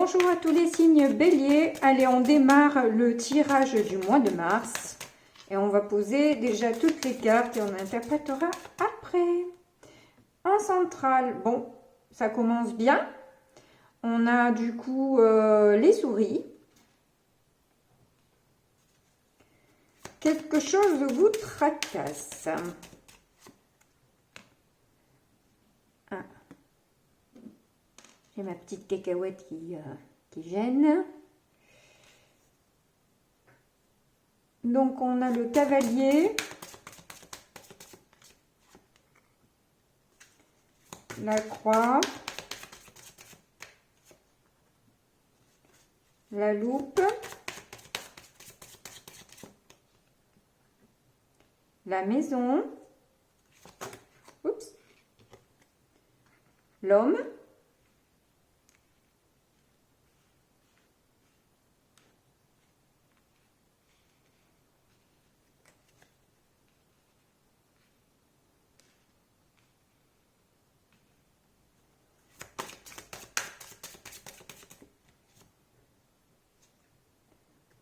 Bonjour à tous les signes béliers. Allez, on démarre le tirage du mois de mars. Et on va poser déjà toutes les cartes et on interprétera après. En centrale, bon, ça commence bien. On a du coup les souris. Quelque chose vous tracasse. Ah. J'ai ma petite cacahuète qui gêne. Donc, on a le cavalier, la croix, la loupe, la maison, oups, l'homme,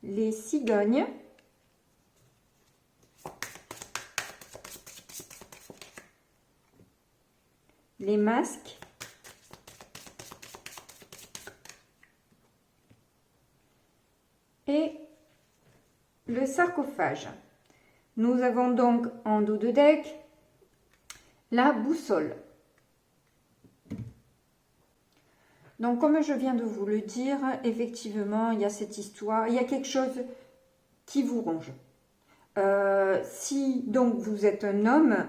les cigognes, les masques, et le sarcophage. Nous avons donc en dos de deck la boussole. Donc, comme je viens de vous le dire, effectivement, il y a cette histoire, il y a quelque chose qui vous ronge. Si donc vous êtes un homme,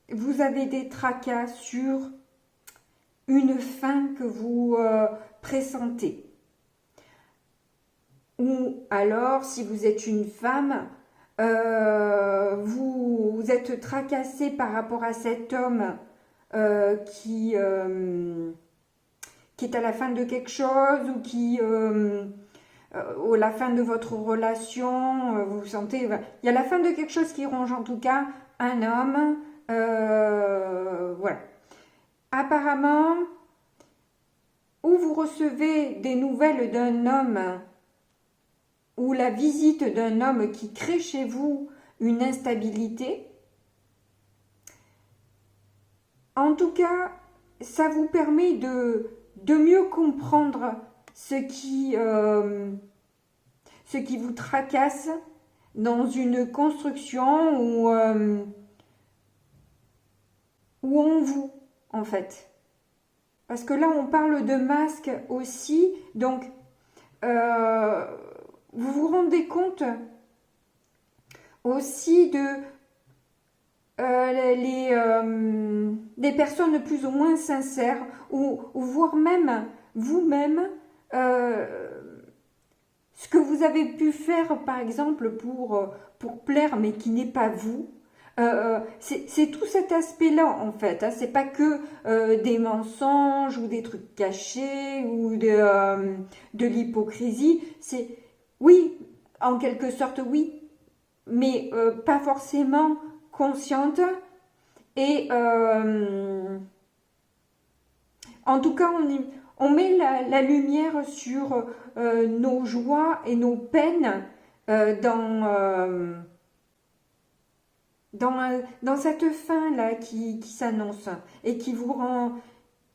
vous avez des tracas sur une fin que vous pressentez. Ou alors, si vous êtes une femme, vous êtes tracassé par rapport à cet homme qui est à la fin de quelque chose ou qui ou la fin de votre relation, vous sentez, il y a la fin de quelque chose qui ronge en tout cas un homme, voilà. Apparemment, ou vous recevez des nouvelles d'un homme ou la visite d'un homme qui crée chez vous une instabilité. En tout cas, ça vous permet de mieux comprendre ce qui vous tracasse dans une construction ou en vous, en fait. Parce que là, on parle de masque aussi, donc vous vous rendez compte aussi de des personnes plus ou moins sincères ou voire même vous-même ce que vous avez pu faire par exemple pour plaire mais qui n'est pas vous. C'est tout cet aspect-là en fait, hein. C'est pas que des mensonges ou des trucs cachés ou de l'hypocrisie. C'est oui, en quelque sorte oui, mais pas forcément consciente. Et en tout cas, on met la lumière sur nos joies et nos peines dans cette fin-là qui s'annonce et qui vous rend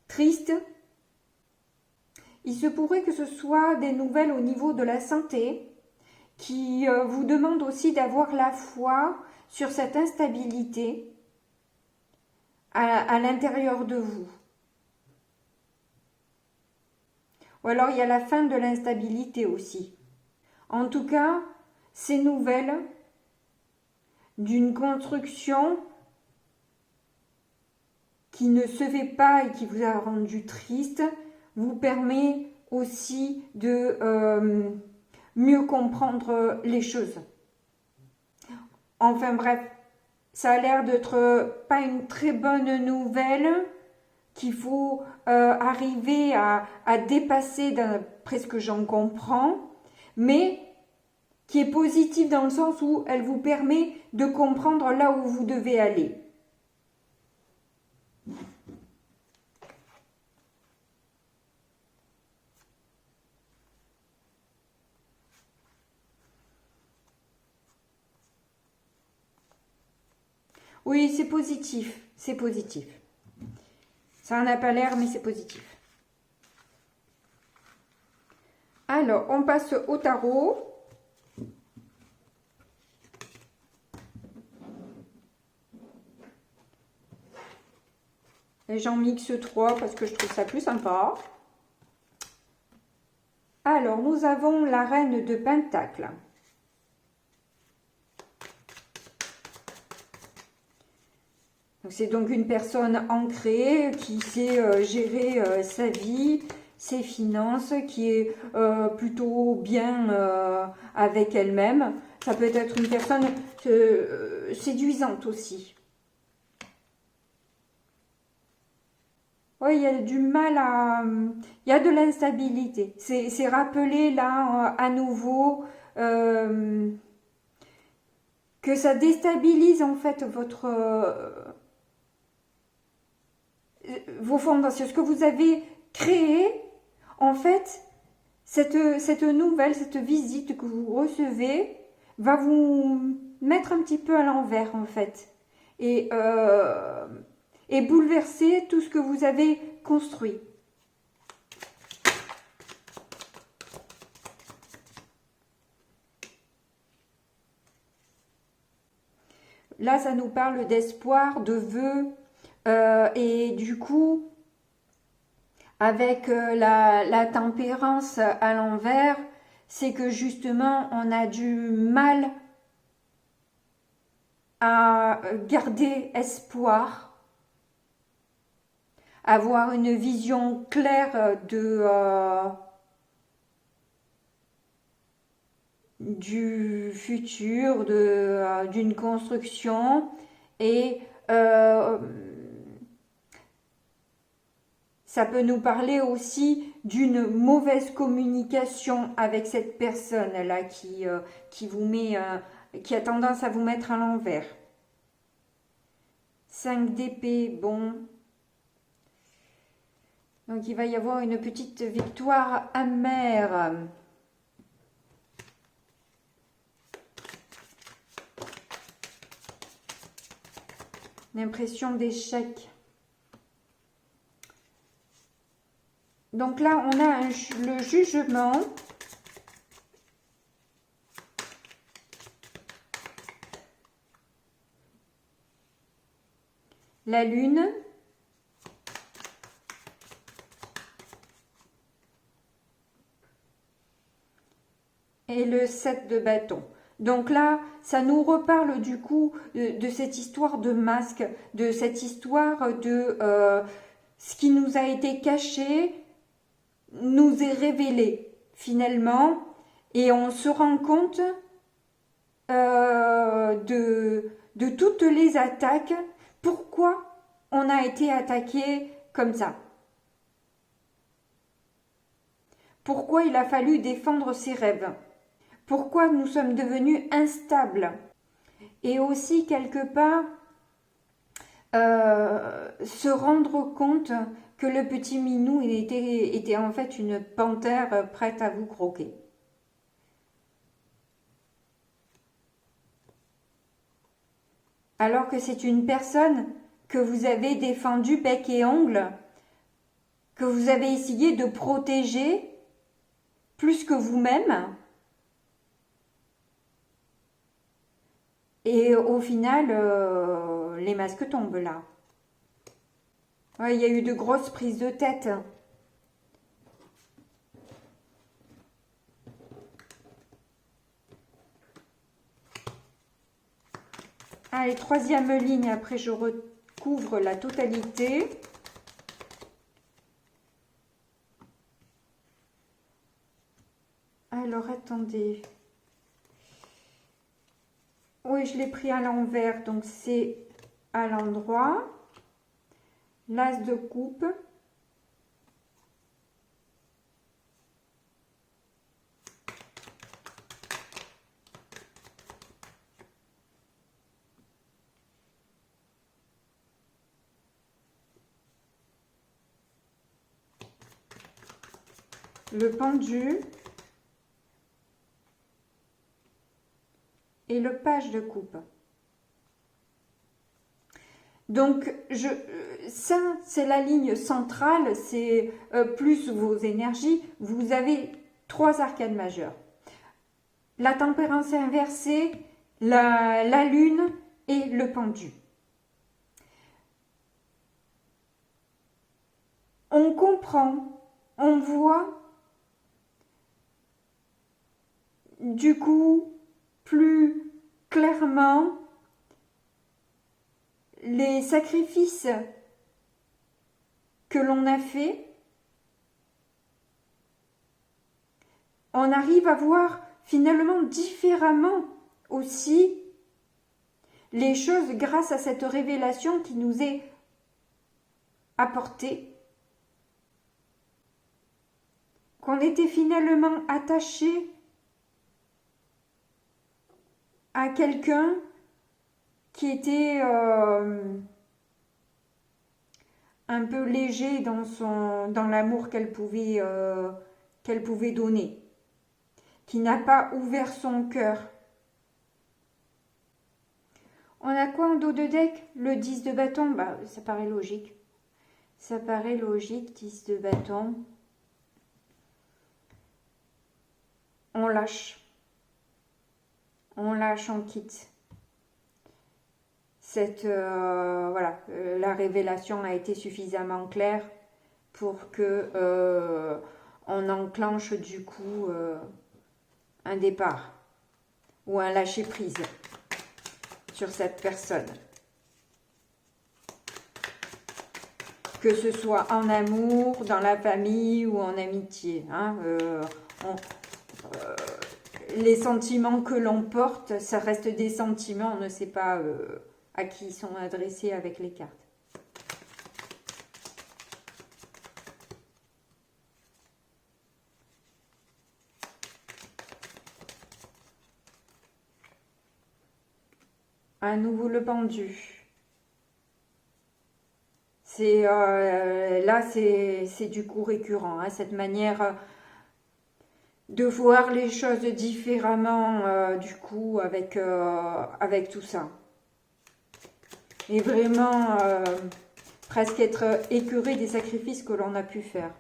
triste. Il se pourrait que ce soit des nouvelles au niveau de la santé qui vous demandent aussi d'avoir la foi sur cette instabilité à l'intérieur de vous. Ou alors il y a la fin de l'instabilité aussi. En tout cas, ces nouvelles d'une construction qui ne se fait pas et qui vous a rendu triste vous permet aussi de mieux comprendre les choses. Enfin bref, ça a l'air d'être pas une très bonne nouvelle qu'il faut arriver à dépasser d'après ce que j'en comprends, mais qui est positive dans le sens où elle vous permet de comprendre là où vous devez aller. Oui, c'est positif. C'est positif. Ça n'a pas l'air, mais c'est positif. Alors, on passe au tarot. Et j'en mixe 3 parce que je trouve ça plus sympa. Alors, nous avons la reine de Pentacle. C'est donc une personne ancrée qui sait gérer sa vie, ses finances, qui est plutôt bien avec elle-même. Ça peut être une personne séduisante aussi. Oui, il y a du mal à... Il y a de l'instabilité. C'est rappelé là à nouveau que ça déstabilise en fait vos fondations. Ce que vous avez créé, en fait, cette nouvelle, cette visite que vous recevez va vous mettre un petit peu à l'envers en fait. Et bouleverser tout ce que vous avez construit. Là, ça nous parle d'espoir, de vœux, et du coup, avec la tempérance à l'envers, c'est que justement, on a du mal à garder espoir, avoir une vision claire du futur, d'une construction, et ça peut nous parler aussi d'une mauvaise communication avec cette personne-là qui vous met, qui a tendance à vous mettre à l'envers. 5 d'épée, bon. Donc il va y avoir une petite victoire amère. L'impression d'échec. Donc là, on a le jugement. La lune. Et le 7 de bâton. Donc là, ça nous reparle du coup de cette histoire de masque, de cette histoire de ce qui nous a été caché, nous est révélé finalement, et on se rend compte de toutes les attaques, pourquoi on a été attaqué comme ça. Pourquoi il a fallu défendre ses rêves. Pourquoi nous sommes devenus instables. Et aussi, quelque part, se rendre compte que le petit minou était en fait une panthère prête à vous croquer. Alors que c'est une personne que vous avez défendue bec et ongles, que vous avez essayé de protéger plus que vous-même. Et au final, les masques tombent là. Ouais, il y a eu de grosses prises de tête. Allez, troisième ligne, après je recouvre la totalité. Alors, attendez. Oui, je l'ai pris à l'envers, donc c'est à l'endroit. L'as de coupe. Le pendu. Et le page de coupe. Donc, ça, c'est la ligne centrale, c'est plus vos énergies. Vous avez 3 arcanes majeures. La tempérance inversée, la lune et le pendu. On comprend, on voit, du coup, plus clairement les sacrifices que l'on a fait. On arrive à voir finalement différemment aussi les choses grâce à cette révélation qui nous est apportée, qu'on était finalement attaché à quelqu'un qui était un peu léger dans l'amour qu'elle pouvait donner, qui n'a pas ouvert son cœur. On a quoi en dos de deck? Le 10 de bâton, bah, ça paraît logique. Ça paraît logique, 10 de bâton. On lâche. On lâche, on quitte. Voilà, la révélation a été suffisamment claire pour que on enclenche du coup un départ ou un lâcher prise sur cette personne, que ce soit en amour, dans la famille ou en amitié, hein, les sentiments que l'on porte, ça reste des sentiments, on ne sait pas à qui ils sont adressés avec les cartes. À nouveau le pendu. Là, c'est du coup récurrent, hein, cette manière de voir les choses différemment, du coup, avec tout ça. Et vraiment, presque être écœuré des sacrifices que l'on a pu faire.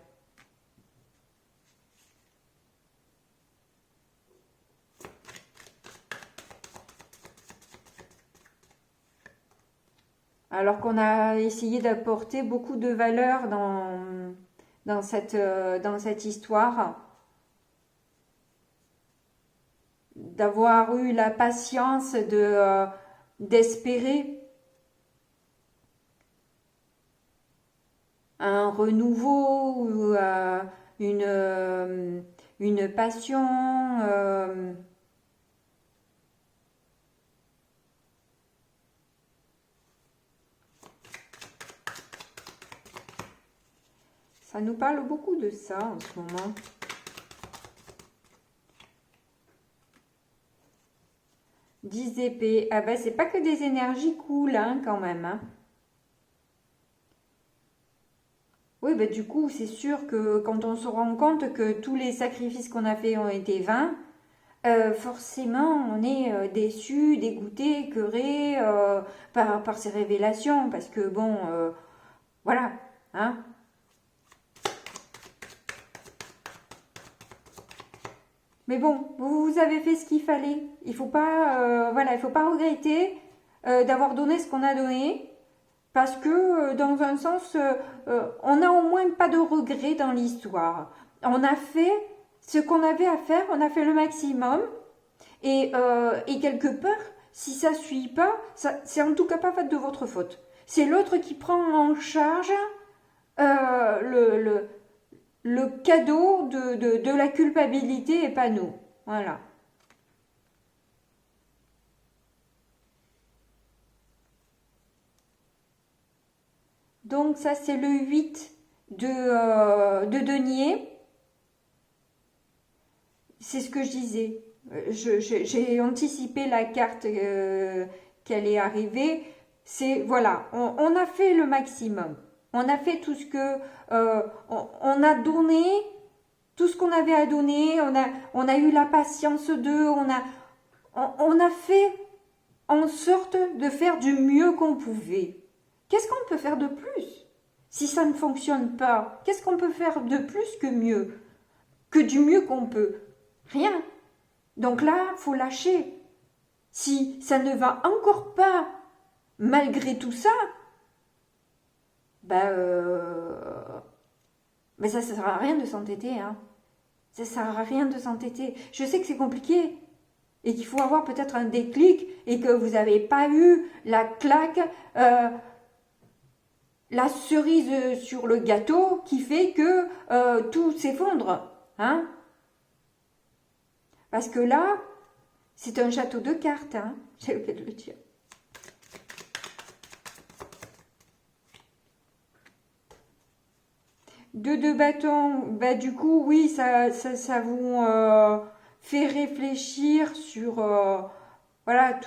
Alors qu'on a essayé d'apporter beaucoup de valeur dans cette histoire. D'avoir eu la patience d'espérer un renouveau ou une passion. Ça nous parle beaucoup de ça en ce moment. Dix d'épée. Ah ben, c'est pas que des énergies cool, hein, quand même. Hein. Oui, ben, du coup, c'est sûr que quand on se rend compte que tous les sacrifices qu'on a faits ont été vains, forcément, on est déçu, dégoûté, écœuré par ces révélations. Parce que, bon, voilà, hein. Mais bon, vous avez fait ce qu'il fallait. Il faut pas, voilà, il faut pas regretter d'avoir donné ce qu'on a donné, parce que dans un sens, on n'a au moins pas de regrets dans l'histoire. On a fait ce qu'on avait à faire, on a fait le maximum, et quelque part, si ça suit pas, c'est en tout cas pas fait de votre faute. C'est l'autre qui prend en charge le cadeau de la culpabilité et pas nous. Voilà. Donc ça c'est le 8 de denier. C'est ce que je disais. J'ai anticipé la carte qu'elle est arrivée. C'est voilà, on a fait le maximum. On a fait tout ce que on a donné, tout ce qu'on avait à donner. On a eu la patience d'eux. On a fait en sorte de faire du mieux qu'on pouvait. Qu'est-ce qu'on peut faire de plus? Si ça ne fonctionne pas, qu'est-ce qu'on peut faire de plus que mieux? Que du mieux qu'on peut? Rien. Donc là, faut lâcher. Si ça ne va encore pas, malgré tout ça, ben, mais ça ne sert à rien de s'entêter. Hein. Ça ne sert à rien de s'entêter. Je sais que c'est compliqué et qu'il faut avoir peut-être un déclic et que vous n'avez pas eu la claque, la cerise sur le gâteau qui fait que tout s'effondre. Hein. Parce que là, c'est un château de cartes, hein, j'ai oublié de le dire. Deux bâtons, bah du coup, oui, ça vous fait réfléchir sur, voilà,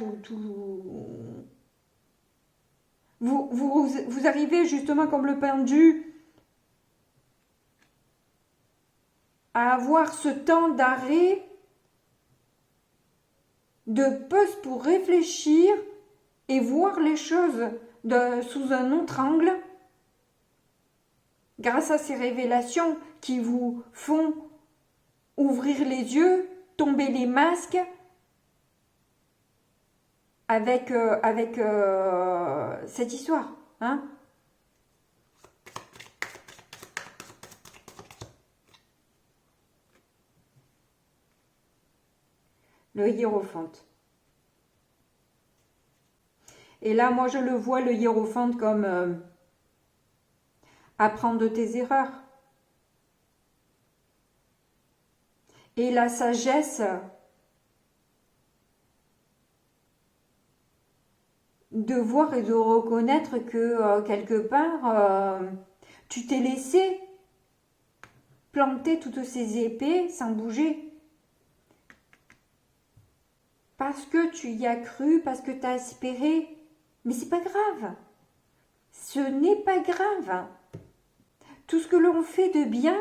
Vous arrivez justement comme le pendu à avoir ce temps d'arrêt, de pause pour réfléchir et voir les choses sous un autre angle, grâce à ces révélations qui vous font ouvrir les yeux, tomber les masques, avec cette histoire. Hein. Le hiérophante. Et là, moi, je le vois, le hiérophante, comme apprendre de tes erreurs. Et la sagesse de voir et de reconnaître que quelque part, tu t'es laissé planter toutes ces épées sans bouger. Parce que tu y as cru, parce que tu as espéré. Mais c'est pas grave. Ce n'est pas grave. Tout ce que l'on fait de bien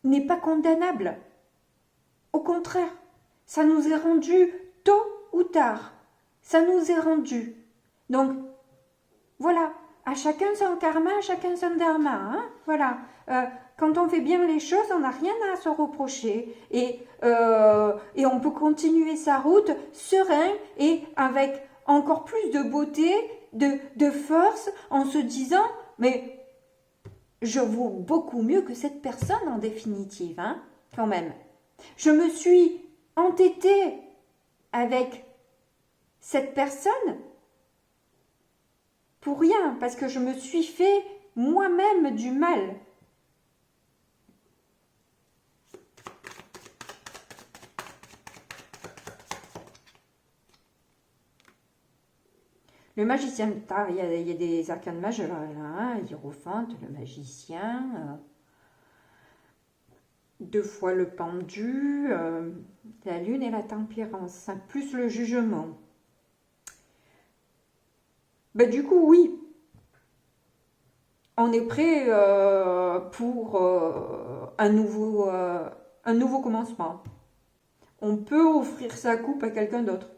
n'est pas condamnable. Au contraire, ça nous est rendu tôt ou tard. Ça nous est rendu. Donc, voilà, à chacun son karma, à chacun son dharma. Hein, voilà. Quand on fait bien les choses, on n'a rien à se reprocher. Et on peut continuer sa route serein et avec encore plus de beauté, de force, en se disant, mais je vaux beaucoup mieux que cette personne en définitive, hein, quand même. Je me suis entêtée avec cette personne pour rien, parce que je me suis fait moi-même du mal. Le magicien, il y a des arcanes majeurs, là, hein, l'hiérophante, le magicien, deux fois le pendu, la lune et la tempérance, plus le jugement. Ben, du coup, oui, on est prêt pour un nouveau commencement. On peut offrir sa coupe à quelqu'un d'autre.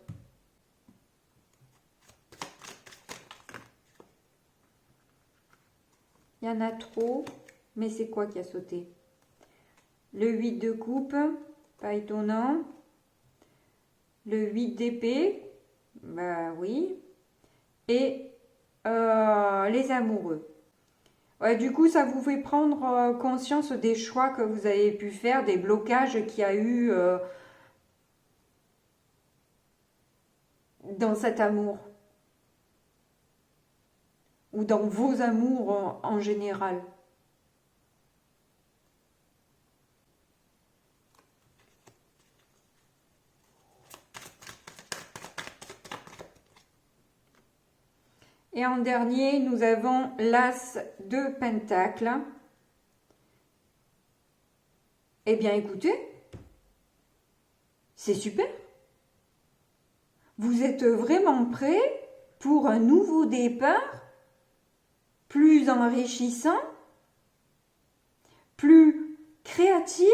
Il y en a trop, mais c'est quoi qui a sauté? Le 8 de coupe, pas étonnant. Le 8 d'épée, bah oui. Et les amoureux. Ouais, du coup, ça vous fait prendre conscience des choix que vous avez pu faire, des blocages qu'il y a eu dans cet amour. Ou dans vos amours en général. Et en dernier, nous avons l'As de Pentacle. Eh bien, écoutez, c'est super. Vous êtes vraiment prêts pour un nouveau départ, plus enrichissant, plus créatif,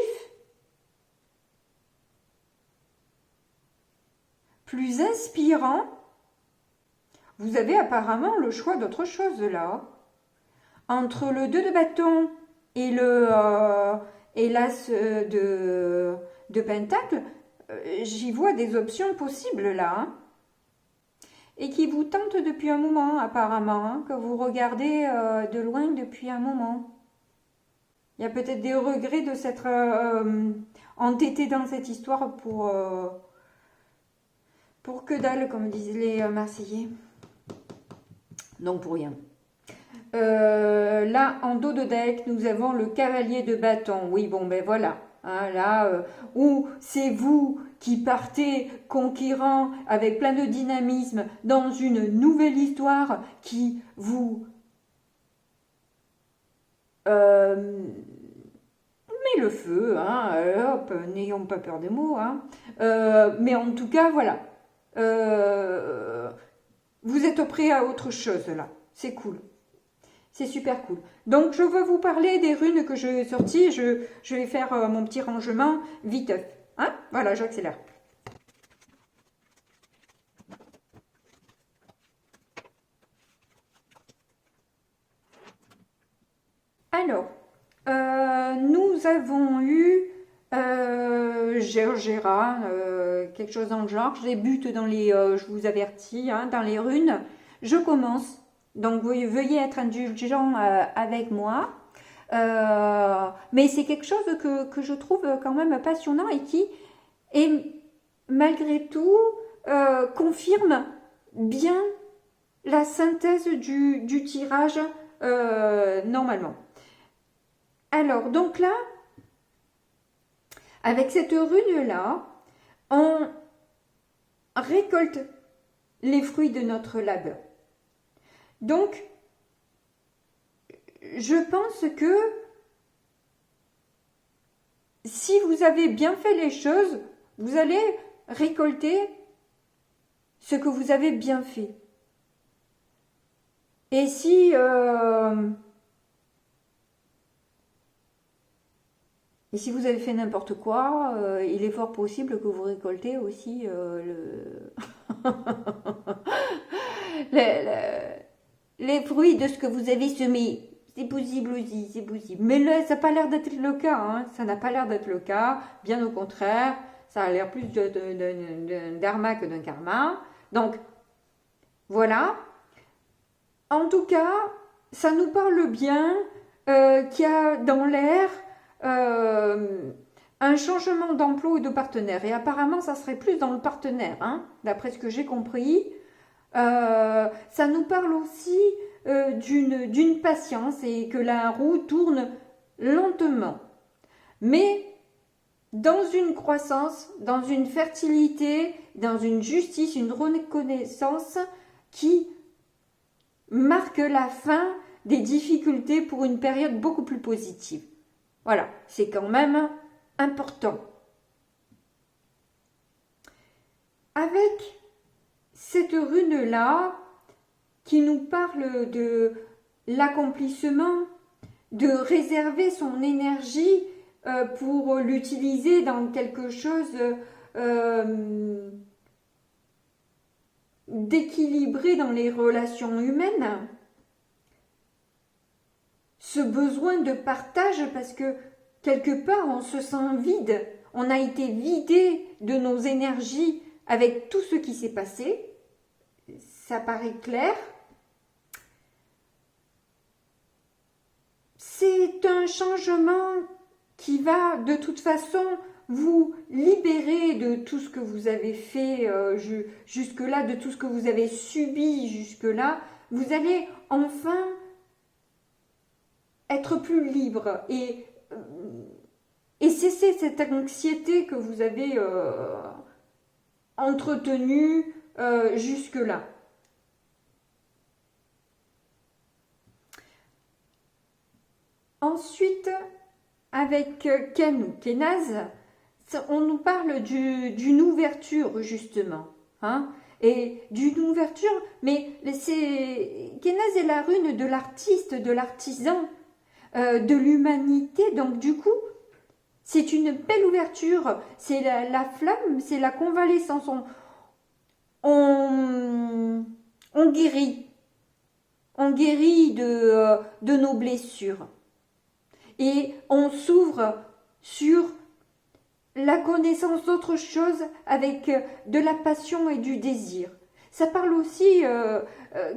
plus inspirant, vous avez apparemment le choix d'autre chose là. Entre le 2 de bâton et et l'as de pentacle, j'y vois des options possibles là. Hein, et qui vous tentent depuis un moment apparemment, hein, que vous regardez de loin depuis un moment. Il y a peut-être des regrets de s'être entêté dans cette histoire pour que dalle, comme disent les Marseillais. Donc pour rien. Là, en dos de deck, nous avons le cavalier de bâton. Oui, bon, ben voilà. Hein, là, où c'est vous qui partez conquérant avec plein de dynamisme dans une nouvelle histoire qui vous met le feu. Hein, hop, n'ayons pas peur des mots. Hein, mais en tout cas, voilà. Vous êtes prêt à autre chose là. C'est cool. C'est super cool. Donc, je veux vous parler des runes que j'ai sorties. Je vais faire mon petit rangement vite. Hein, voilà, j'accélère. Alors, nous avons eu Gergera, quelque chose dans le genre. Je débute dans les, je vous avertis, hein, dans les runes. Je commence. Donc, veuillez être indulgent avec moi. Mais c'est quelque chose que je trouve quand même passionnant et qui, est, malgré tout, confirme bien la synthèse du tirage normalement. Alors, donc là, avec cette rune-là, on récolte les fruits de notre labeur. Donc, je pense que si vous avez bien fait les choses, vous allez récolter ce que vous avez bien fait. Et si vous avez fait n'importe quoi, il est fort possible que vous récoltez aussi les fruits de ce que vous avez semé. C'est possible aussi, c'est possible. Mais là, ça n'a pas l'air d'être le cas. Hein. Ça n'a pas l'air d'être le cas. Bien au contraire, ça a l'air plus d'un dharma que d'un karma. Donc, voilà. En tout cas, ça nous parle bien qu'il y a dans l'air un changement d'emploi ou de partenaire. Et apparemment, ça serait plus dans le partenaire, hein, d'après ce que j'ai compris. Ça nous parle aussi d'une patience et que la roue tourne lentement. Mais dans une croissance, dans une fertilité, dans une justice, une reconnaissance qui marque la fin des difficultés pour une période beaucoup plus positive. Voilà, c'est quand même important. Avec cette rune-là, qui nous parle de l'accomplissement, de réserver son énergie pour l'utiliser dans quelque chose d'équilibré dans les relations humaines, ce besoin de partage parce que quelque part on se sent vide, on a été vidé de nos énergies avec tout ce qui s'est passé, ça paraît clair. C'est un changement qui va de toute façon vous libérer de tout ce que vous avez fait jusque-là, de tout ce que vous avez subi jusque-là. Vous allez enfin être plus libre et cesser cette anxiété que vous avez entretenue jusque-là. Ensuite, avec Ken ou Kenaz, on nous parle d'une ouverture justement. Hein, et d'une ouverture, mais Kenaz est la rune de l'artiste, de l'artisan, de l'humanité. Donc du coup, c'est une belle ouverture. C'est la flamme, c'est la convalescence. On on guérit. On guérit de nos blessures. Et on s'ouvre sur la connaissance d'autre chose avec de la passion et du désir. Ça parle aussi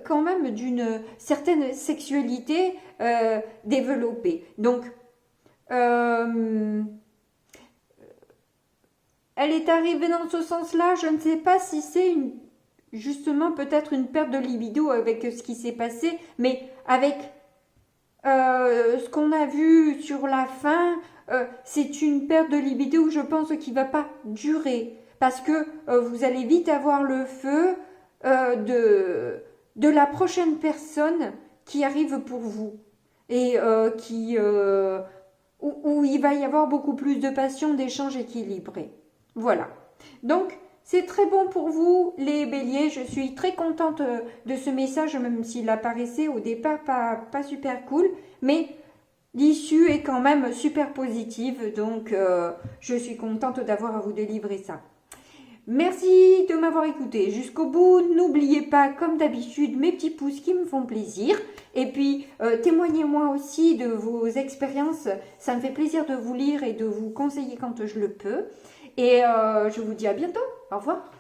quand même d'une certaine sexualité développée. Donc, elle est arrivée dans ce sens-là. Je ne sais pas si c'est justement peut-être une perte de libido avec ce qui s'est passé, mais avec ce qu'on a vu sur la fin, c'est une perte de libido, je pense, qui ne va pas durer. Parce que vous allez vite avoir le feu de la prochaine personne qui arrive pour vous. Et où il va y avoir beaucoup plus de passion, d'échanges équilibrés. Voilà. Donc, c'est très bon pour vous, les béliers. Je suis très contente de ce message, même s'il apparaissait au départ pas super cool. Mais l'issue est quand même super positive. Donc, je suis contente d'avoir à vous délivrer ça. Merci de m'avoir écouté jusqu'au bout. N'oubliez pas, comme d'habitude, mes petits pouces qui me font plaisir. Et puis, témoignez-moi aussi de vos expériences. Ça me fait plaisir de vous lire et de vous conseiller quand je le peux. Et je vous dis à bientôt. Au revoir.